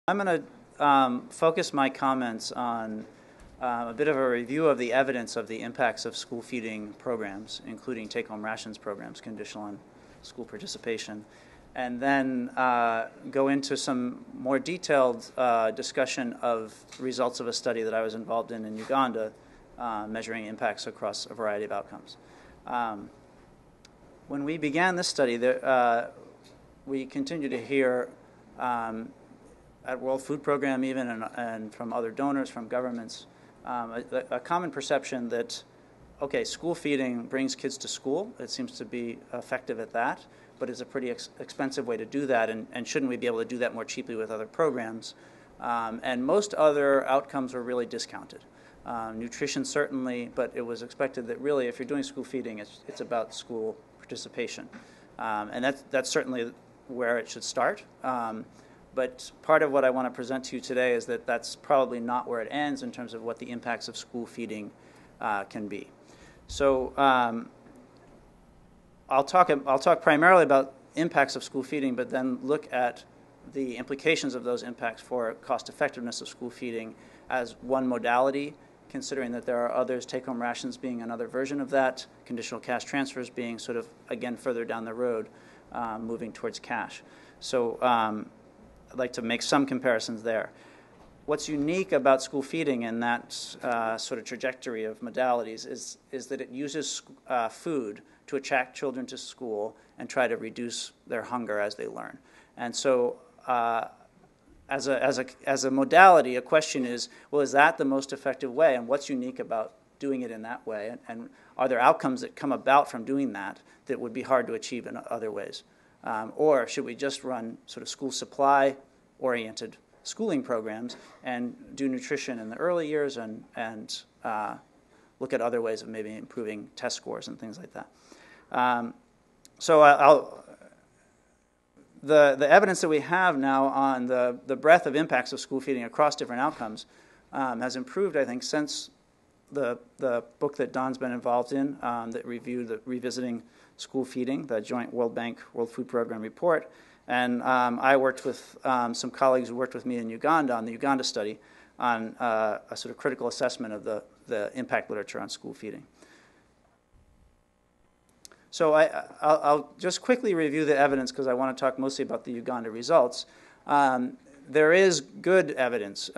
I'm going to focus my comments on a bit of a review of the evidence of the impacts of school feeding programs, including take-home rations programs conditional on school participation, and then go into some more detailed discussion of results of a study that I was involved in Uganda, measuring impacts across a variety of outcomes. When we began this study, we continued to hear at World Food Program even and from other donors, from governments, a common perception that, okay, school feeding brings kids to school. It seems to be effective at that, but it's a pretty expensive way to do that, and shouldn't we be able to do that more cheaply with other programs? And most other outcomes were really discounted. Nutrition certainly, but it was expected that really if you're doing school feeding, it's about school participation. And that's certainly where it should start. But part of what I want to present to you today is that that's probably not where it ends in terms of what the impacts of school feeding can be. So I'll talk primarily about impacts of school feeding, but then look at the implications of those impacts for cost effectiveness of school feeding as one modality, considering that there are others, take-home rations being another version of that, conditional cash transfers being sort of, again, further down the road, moving towards cash. So I'd like to make some comparisons there. What's unique about school feeding in that sort of trajectory of modalities is that it uses food to attract children to school and try to reduce their hunger as they learn. And so as a modality, a question is, well, is that the most effective way? And what's unique about doing it in that way? And are there outcomes that come about from doing that that would be hard to achieve in other ways? Or should we just run sort of school supply-oriented schooling programs and do nutrition in the early years and look at other ways of maybe improving test scores and things like that? The evidence that we have now on the breadth of impacts of school feeding across different outcomes has improved, I think, since the book that Don's been involved in that reviewed the Revisiting School Feeding, the joint World Bank World Food Program report. And I worked with some colleagues who worked with me in Uganda on the Uganda study on a sort of critical assessment of the impact literature on school feeding. So I'll just quickly review the evidence because I want to talk mostly about the Uganda results. There is good evidence,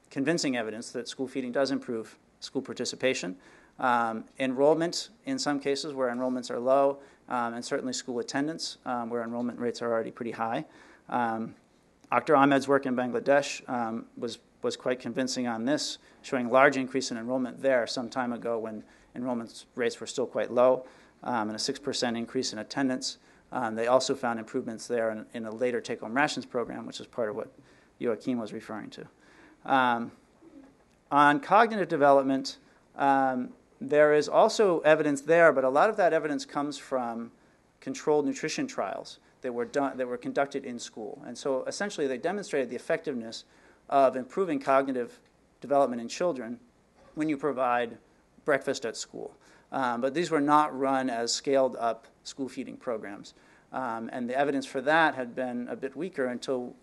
convincing evidence that school feeding does improve school participation. Enrollment in some cases where enrollments are low, and certainly school attendance where enrollment rates are already pretty high. Dr. Ahmed's work in Bangladesh was quite convincing on this, showing large increase in enrollment there some time ago when enrollment rates were still quite low, and a 6% increase in attendance. They also found improvements there in a later take-home rations program, which is part of what Joachim was referring to. On cognitive development, there is also evidence there, but a lot of that evidence comes from controlled nutrition trials that were conducted in school. And so essentially they demonstrated the effectiveness of improving cognitive development in children when you provide breakfast at school. But these were not run as scaled-up school feeding programs. And the evidence for that had been a bit weaker until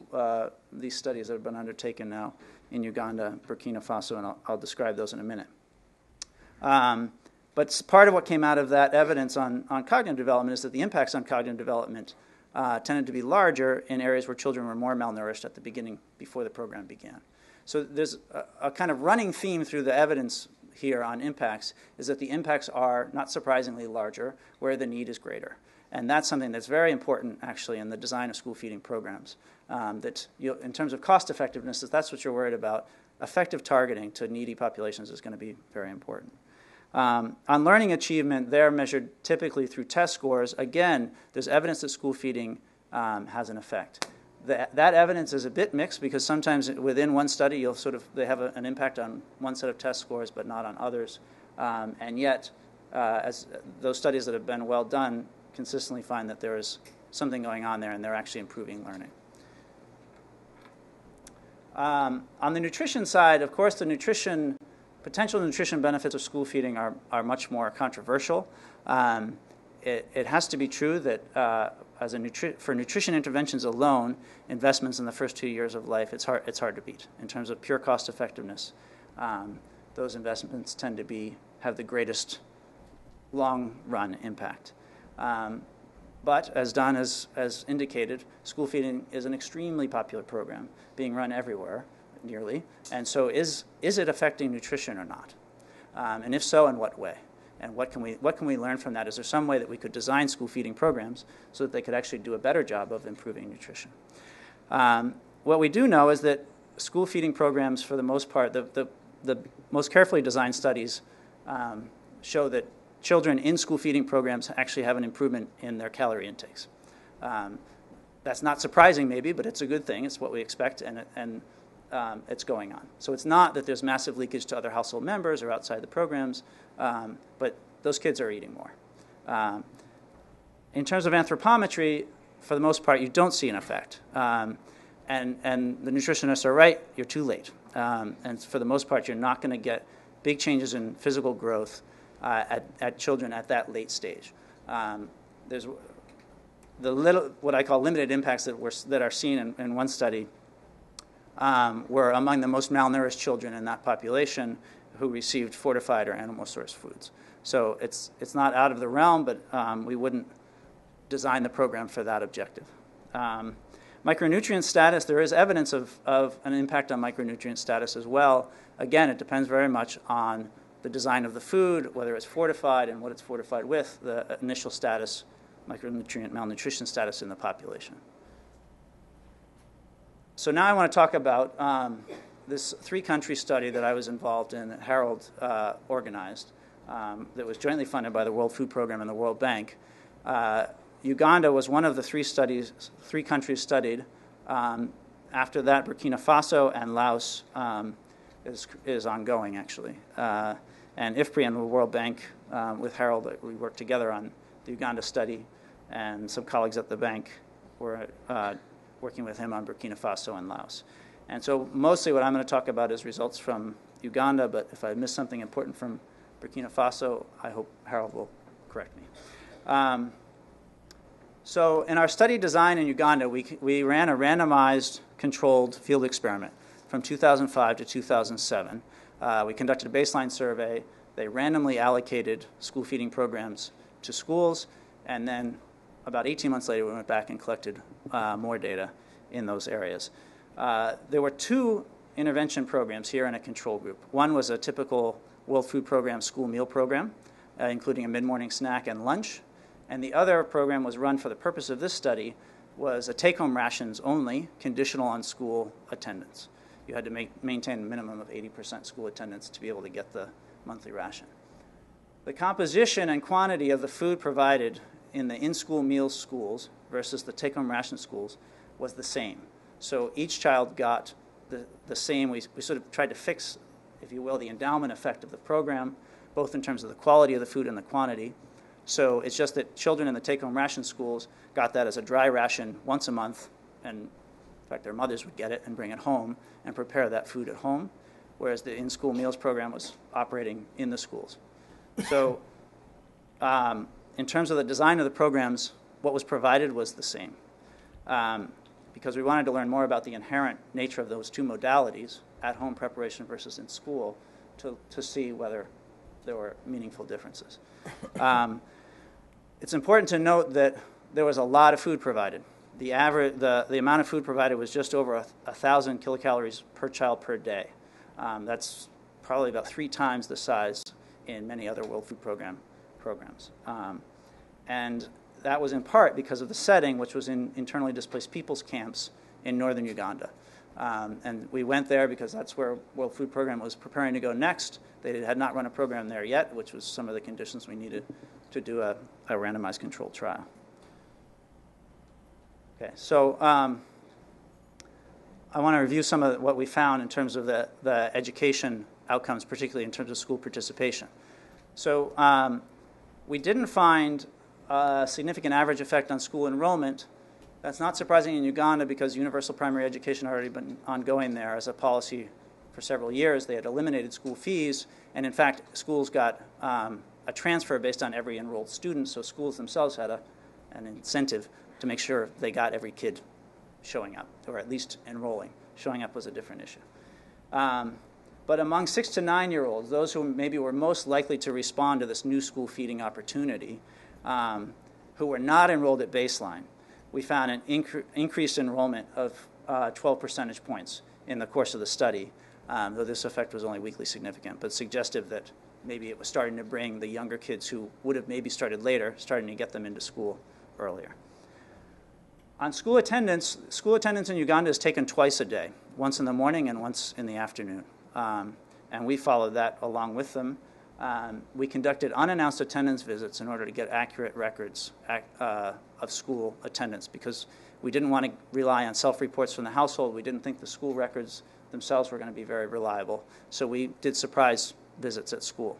these studies have been undertaken now in Uganda, Burkina Faso, and I'll describe those in a minute. But part of what came out of that evidence on cognitive development is that the impacts on cognitive development tended to be larger in areas where children were more malnourished at the beginning, before the program began. So there's a kind of running theme through the evidence here on impacts is that the impacts are, not surprisingly, larger where the need is greater. And that's something that's very important, actually, in the design of school feeding programs. That in terms of cost effectiveness, if that's what you're worried about, effective targeting to needy populations is going to be very important. On learning achievement, they're measured typically through test scores. Again, there's evidence that school feeding has an effect. That evidence is a bit mixed because sometimes within one study they have an impact on one set of test scores but not on others. And yet, as those studies that have been well done consistently find that there is something going on there and they're actually improving learning. On the nutrition side, of course, the potential nutrition benefits of school feeding are much more controversial. It has to be true that for nutrition interventions alone, investments in the first 2 years of life, it's hard to beat. In terms of pure cost effectiveness, those investments tend to have the greatest long-run impact. But as Don has indicated, school feeding is an extremely popular program being run everywhere, nearly. And so is it affecting nutrition or not? And if so, in what way? And what can we learn from that? Is there some way that we could design school feeding programs so that they could actually do a better job of improving nutrition? What we do know is that school feeding programs, for the most part, the most carefully designed studies show that children in school feeding programs actually have an improvement in their calorie intakes. That's not surprising, maybe, but it's a good thing. It's what we expect, and it's going on. So it's not that there's massive leakage to other household members or outside the programs, but those kids are eating more. In terms of anthropometry, for the most part, you don't see an effect. And the nutritionists are right, you're too late. And for the most part, you're not going to get big changes in physical growth at children at that late stage. There's what I call limited impacts that are seen in one study were among the most malnourished children in that population who received fortified or animal source foods. So it's not out of the realm, but we wouldn't design the program for that objective. Micronutrient status, there is evidence of an impact on micronutrient status as well. Again, it depends very much on the design of the food, whether it's fortified and what it's fortified with, the initial status, micronutrient malnutrition status in the population. So now I want to talk about this 3-country study that I was involved in that Harold organized that was jointly funded by the World Food Program and the World Bank. Uganda was one of the 3 countries studied. After that, Burkina Faso and Laos is ongoing, actually. And IFPRI and the World Bank, with Harold, we worked together on the Uganda study, and some colleagues at the bank were working with him on Burkina Faso and Laos. And so mostly what I'm going to talk about is results from Uganda, but if I miss something important from Burkina Faso, I hope Harold will correct me. So in our study design in Uganda, we ran a randomized controlled field experiment from 2005 to 2007. We conducted a baseline survey. They randomly allocated school feeding programs to schools, and then about 18 months later, we went back and collected more data in those areas. There were 2 intervention programs here in a control group. One was a typical World Food Program school meal program, including a mid-morning snack and lunch. And the other program was run for the purpose of this study, was a take-home rations only, conditional on school attendance. You had to maintain a minimum of 80% school attendance to be able to get the monthly ration. The composition and quantity of the food provided in the in-school meals schools versus the take-home ration schools was the same. So each child got the same. We sort of tried to fix, if you will, the endowment effect of the program, both in terms of the quality of the food and the quantity. So it's just that children in the take-home ration schools got that as a dry ration once a month, and in fact their mothers would get it and bring it home and prepare that food at home, whereas the in-school meals program was operating in the schools. So in terms of the design of the programs, what was provided was the same. Because we wanted to learn more about the inherent nature of those 2 modalities, at-home preparation versus in school, to see whether there were meaningful differences. It's important to note that there was a lot of food provided. The amount of food provided was just over 1,000 kilocalories per child per day. That's probably about 3 times the size in many other World Food Program programs. And that was in part because of the setting, which was in internally displaced people's camps in northern Uganda. And we went there because that's where World Food Program was preparing to go next. They had not run a program there yet, which was some of the conditions we needed to do a randomized controlled trial. Okay, so I want to review some of what we found in terms of the education outcomes, particularly in terms of school participation. So we didn't find a significant average effect on school enrollment. That's not surprising in Uganda because universal primary education had already been ongoing there as a policy for several years. They had eliminated school fees, and in fact, schools got a transfer based on every enrolled student, so schools themselves had an incentive to make sure they got every kid showing up, or at least enrolling. Showing up was a different issue. But among 6 to 9-year-olds, those who maybe were most likely to respond to this new school feeding opportunity, who were not enrolled at baseline, we found an increased enrollment of 12 percentage points in the course of the study, though this effect was only weakly significant, but suggestive that maybe it was starting to bring the younger kids who would have maybe started later, starting to get them into school earlier. On school attendance in Uganda is taken twice a day, once in the morning and once in the afternoon. And we followed that along with them. We conducted unannounced attendance visits in order to get accurate records of school attendance, because we didn't want to rely on self-reports from the household. We didn't think the school records themselves were going to be very reliable. So we did surprise visits at school.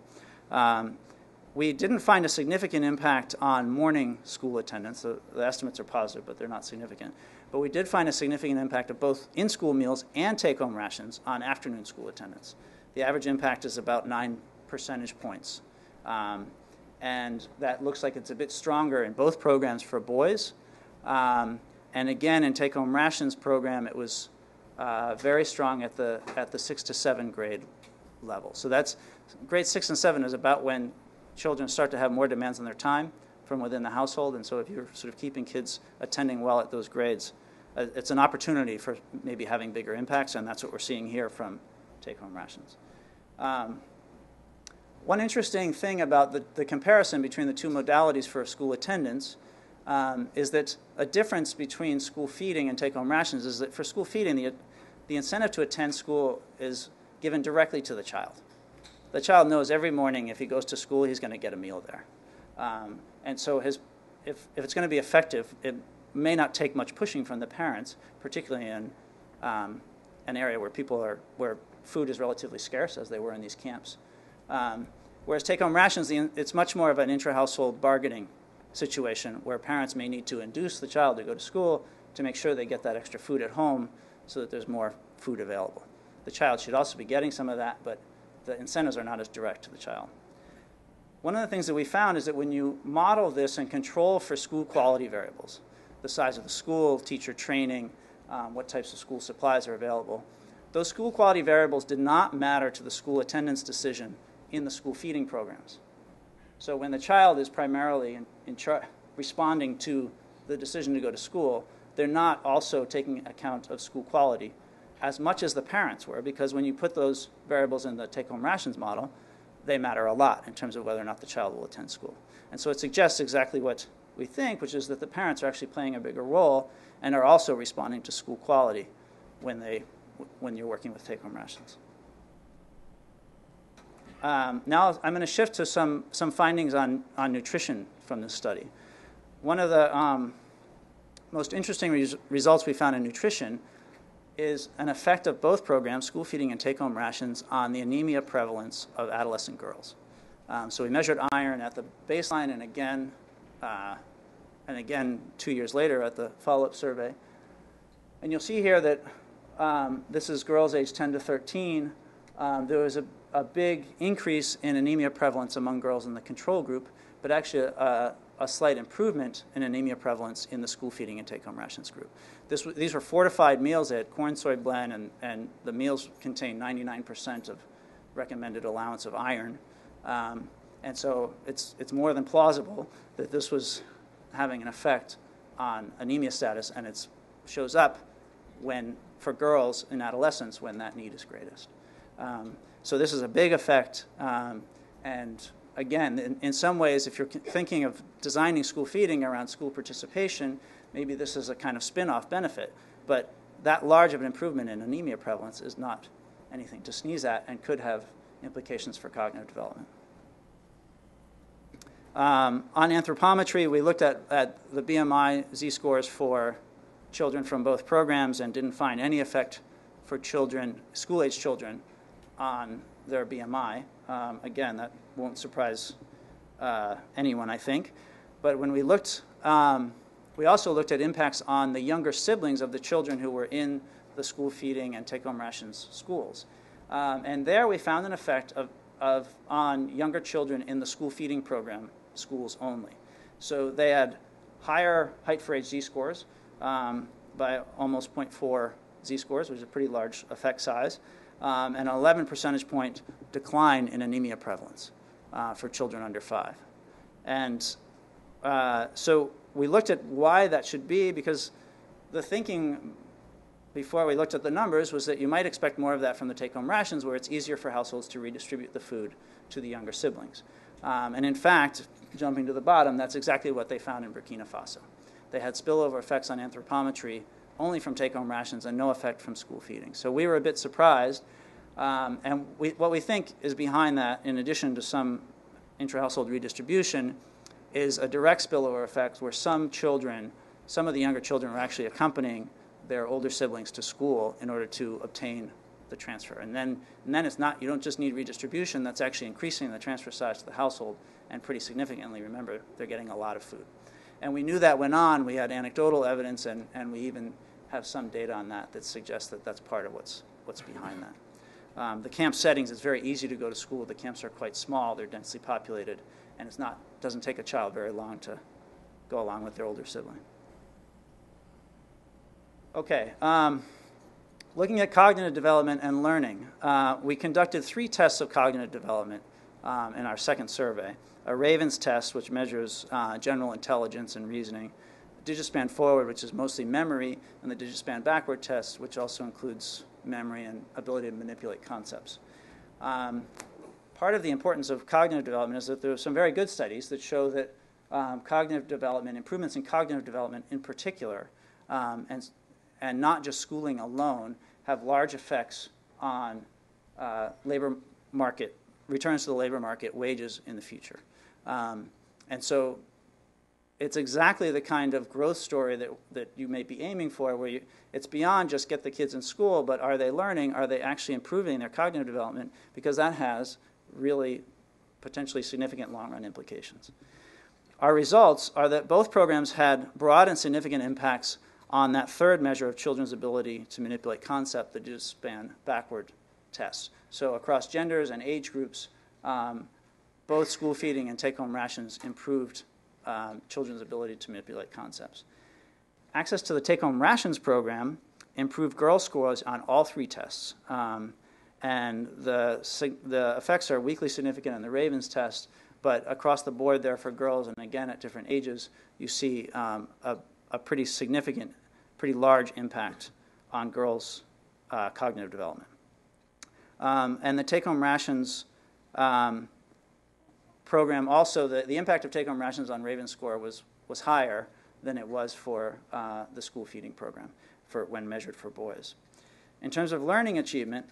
We didn't find a significant impact on morning school attendance. The estimates are positive, but they're not significant. But we did find a significant impact of both in-school meals and take-home rations on afternoon school attendance. The average impact is about 9 percentage points. And that looks like it's a bit stronger in both programs for boys. And again, in take-home rations program, it was very strong at the 6 to 7 grade level. So that's grade 6 and 7 is about when children start to have more demands on their time from within the household. And so if you're sort of keeping kids attending well at those grades, it's an opportunity for maybe having bigger impacts, and that's what we're seeing here from take-home rations. One interesting thing about the comparison between the two modalities for school attendance is that a difference between school feeding and take-home rations is that for school feeding, the incentive to attend school is given directly to the child. The child knows every morning if he goes to school, he's going to get a meal there. And so if it's going to be effective, it may not take much pushing from the parents, particularly in an area where food is relatively scarce, as they were in these camps. Whereas take-home rations, it's much more of an intra-household bargaining situation where parents may need to induce the child to go to school to make sure they get that extra food at home so that there's more food available. The child should also be getting some of that, but the incentives are not as direct to the child. One of the things that we found is that when you model this and control for school quality variables, the size of the school, teacher training, what types of school supplies are available, those school quality variables did not matter to the school attendance decision in the school feeding programs. So when the child is primarily responding to the decision to go to school, they're not also taking account of school quality as much as the parents were, because when you put those variables in the take-home rations model, they matter a lot in terms of whether or not the child will attend school. And so it suggests exactly what we think, which is that the parents are actually playing a bigger role and are also responding to school quality when you're working with take-home rations. Now I'm going to shift to some findings on nutrition from this study. One of the most interesting results we found in nutrition is an effect of both programs, school feeding and take-home rations, on the anemia prevalence of adolescent girls. So we measured iron at the baseline and again 2 years later at the follow-up survey. And you'll see here that this is girls aged 10 to 13. There was a big increase in anemia prevalence among girls in the control group, but actually a slight improvement in anemia prevalence in the school feeding and take-home rations group. These were fortified meals. They had corn, soy blend, and the meals contained 99% of recommended allowance of iron. And so it's more than plausible that this was having an effect on anemia status, and it shows up for girls in adolescence when that need is greatest. So this is a big effect, and again, in some ways, if you're thinking of designing school feeding around school participation, maybe this is a kind of spin-off benefit, but that large of an improvement in anemia prevalence is not anything to sneeze at and could have implications for cognitive development. On anthropometry, we looked at the BMI z-scores for children from both programs and didn't find any effect for children, school-age children, on their BMI. Again, that won't surprise anyone, I think. But when we looked, we also looked at impacts on the younger siblings of the children who were in the school feeding and take-home rations schools. And there we found an effect on younger children in the school feeding program schools only. So they had higher height for age z-scores by almost 0.4 z-scores, which is a pretty large effect size, and an 11 percentage point decline in anemia prevalence for children under 5. And so we looked at why that should be, because the thinking before we looked at the numbers was that you might expect more of that from the take-home rations, where it's easier for households to redistribute the food to the younger siblings. And in fact, jumping to the bottom, that's exactly what they found in Burkina Faso. They had spillover effects on anthropometry only from take-home rations and no effect from school feeding. So we were a bit surprised. And what we think is behind that, in addition to some intra-household redistribution, is a direct spillover effect where some of the younger children were actually accompanying their older siblings to school in order to obtain the transfer. And then it's not, you don't just need redistribution, that's actually increasing the transfer size to the household, and pretty significantly. Remember, they're getting a lot of food. And we knew that went on. We had anecdotal evidence, and we even have some data on that suggests that that's part of what's behind that. The camp settings, it's very easy to go to school. The camps are quite small, they're densely populated, and it doesn't take a child very long to go along with their older sibling. Okay, looking at cognitive development and learning, we conducted 3 tests of cognitive development in our second survey. A Raven's test, which measures general intelligence and reasoning, Digispan Forward, which is mostly memory, and the Digispan Backward test, which also includes memory and ability to manipulate concepts. Part of the importance of cognitive development is that there are some very good studies that show that cognitive development, improvements in cognitive development in particular, and not just schooling alone, have large effects on labor market, returns to the labor market, wages in the future. And so it's exactly the kind of growth story that you may be aiming for, where it's beyond just get the kids in school, but are they learning? Are they actually improving their cognitive development? Because that has really potentially significant long-run implications. Our results are that both programs had broad and significant impacts on that third measure of children's ability to manipulate concept, the Digispan Backward test. So across genders and age groups, both school feeding and take-home rations improved children's ability to manipulate concepts. Access to the take-home rations program improved girl scores on all 3 tests. And the effects are weakly significant in the Ravens test, but across the board there for girls, and again at different ages, you see a pretty significant, pretty large impact on girls' cognitive development. And the take-home rations program also, the impact of take-home rations on Raven score was higher than it was for the school feeding program when measured for boys. In terms of learning achievement,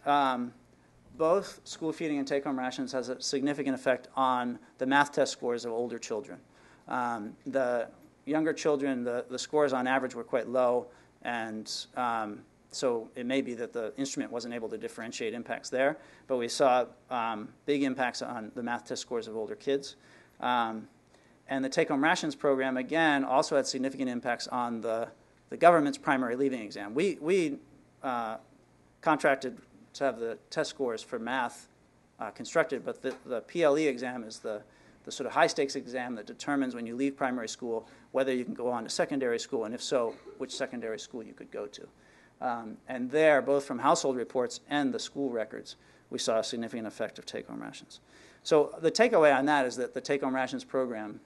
both school feeding and take-home rations has a significant effect on the math test scores of older children. The younger children, the scores on average were quite low, and so it may be that the instrument wasn't able to differentiate impacts there, but we saw big impacts on the math test scores of older kids. And the take-home rations program, again, also had significant impacts on the government's primary leaving exam. We contracted to have the test scores for math constructed, but the PLE exam is the sort of high-stakes exam that determines when you leave primary school whether you can go on to secondary school, and if so, which secondary school you could go to. And there, both from household reports and the school records, we saw a significant effect of take-home rations. So the takeaway on that is that the take-home rations program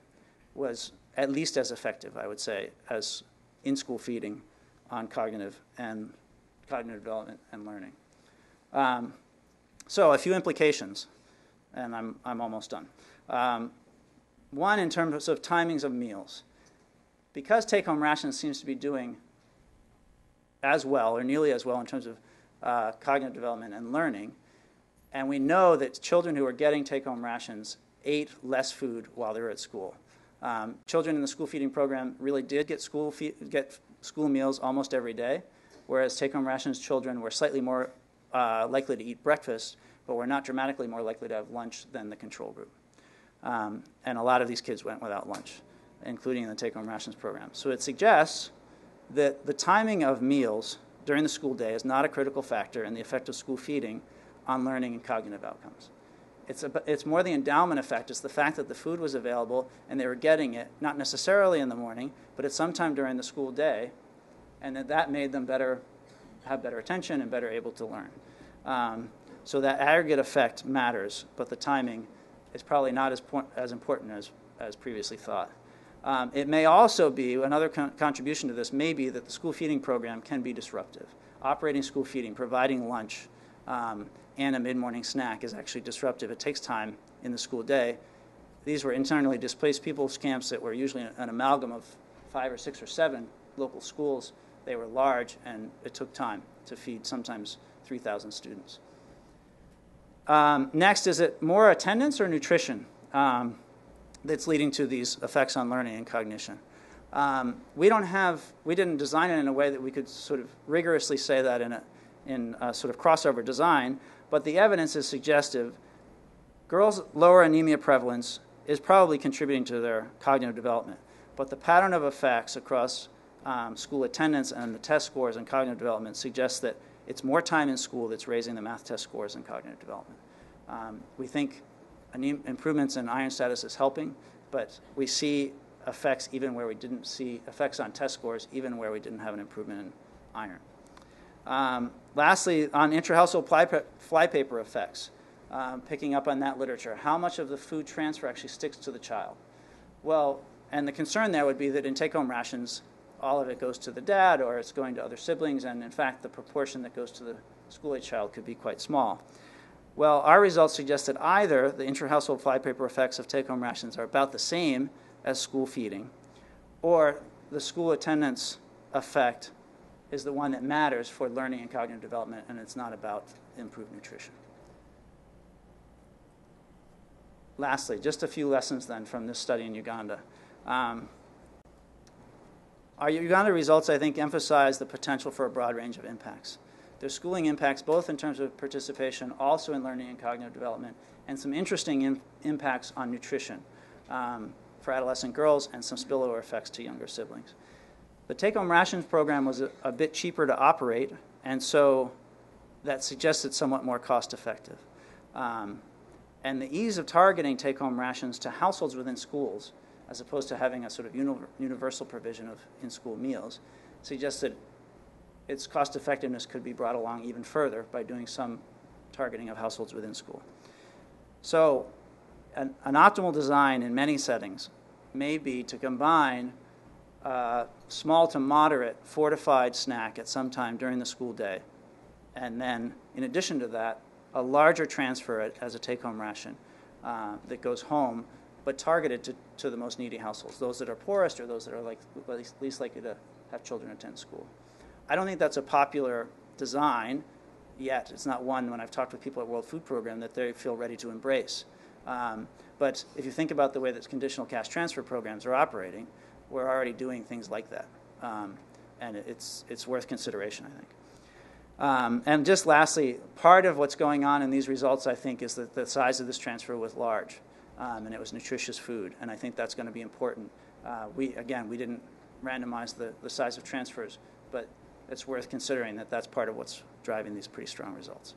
was at least as effective, I would say, as in-school feeding on cognitive development and learning. So a few implications, and I'm almost done. One, in terms of timings of meals. Because take-home rations seems to be doing as well, or nearly as well, in terms of cognitive development and learning, and we know that children who are getting take-home rations ate less food while they were at school. Children in the school feeding program really did get school meals almost every day, whereas take-home rations children were slightly more likely to eat breakfast, but were not dramatically more likely to have lunch than the control group. And a lot of these kids went without lunch, including in the take-home rations program. So it suggests that the timing of meals during the school day is not a critical factor in the effect of school feeding on learning and cognitive outcomes. It's more the endowment effect. It's the fact that the food was available and they were getting it, not necessarily in the morning, but at some time during the school day, and that made them have better attention and better able to learn. So that aggregate effect matters, but the timing is probably not as important as previously thought. It may also be, another contribution to this may be that the school feeding program can be disruptive. Operating school feeding, providing lunch, and a mid-morning snack is actually disruptive. It takes time in the school day. These were internally displaced people's camps that were usually an amalgam of 5 or 6 or 7 local schools. They were large, and it took time to feed sometimes 3,000 students. Next, is it more attendance or nutrition that's leading to these effects on learning and cognition? We didn't design it in a way that we could sort of rigorously say that in a sort of crossover design, but the evidence is suggestive. Girls' lower anemia prevalence is probably contributing to their cognitive development, but the pattern of effects across school attendance and the test scores and cognitive development suggests that it's more time in school that's raising the math test scores and cognitive development. We think improvements in iron status is helping, but we see effects even where we didn't see effects on test scores, even where we didn't have an improvement in iron. Lastly, on intra-household flypaper effects, picking up on that literature, how much of the food transfer actually sticks to the child? Well, and the concern there would be that in take-home rations, all of it goes to the dad or it's going to other siblings, and in fact, the proportion that goes to the school-age child could be quite small. Well, our results suggest that either the intra-household flypaper effects of take-home rations are about the same as school feeding, or the school attendance effect is the one that matters for learning and cognitive development, and it's not about improved nutrition. Lastly, just a few lessons then from this study in Uganda. Our Uganda results, I think, emphasize the potential for a broad range of impacts. There's schooling impacts both in terms of participation, also in learning and cognitive development, and some interesting impacts on nutrition for adolescent girls and some spillover effects to younger siblings. The take-home rations program was a bit cheaper to operate, and so that suggests it's somewhat more cost-effective. And the ease of targeting take-home rations to households within schools, as opposed to having a sort of universal provision of in-school meals, suggests that its cost-effectiveness could be brought along even further by doing some targeting of households within school. So an optimal design in many settings may be to combine a small to moderate fortified snack at some time during the school day, and then, in addition to that, a larger transfer as a take-home ration that goes home, but targeted to the most needy households, those that are poorest or those that are least likely to have children attend school. I don't think that's a popular design yet. It's not one, when I've talked with people at World Food Program, that they feel ready to embrace. But if you think about the way that conditional cash transfer programs are operating, we're already doing things like that. And it's worth consideration, I think. And just lastly, part of what's going on in these results, I think, is that the size of this transfer was large, and it was nutritious food, and I think that's going to be important. We didn't randomize the size of transfers, but it's worth considering that that's part of what's driving these pretty strong results.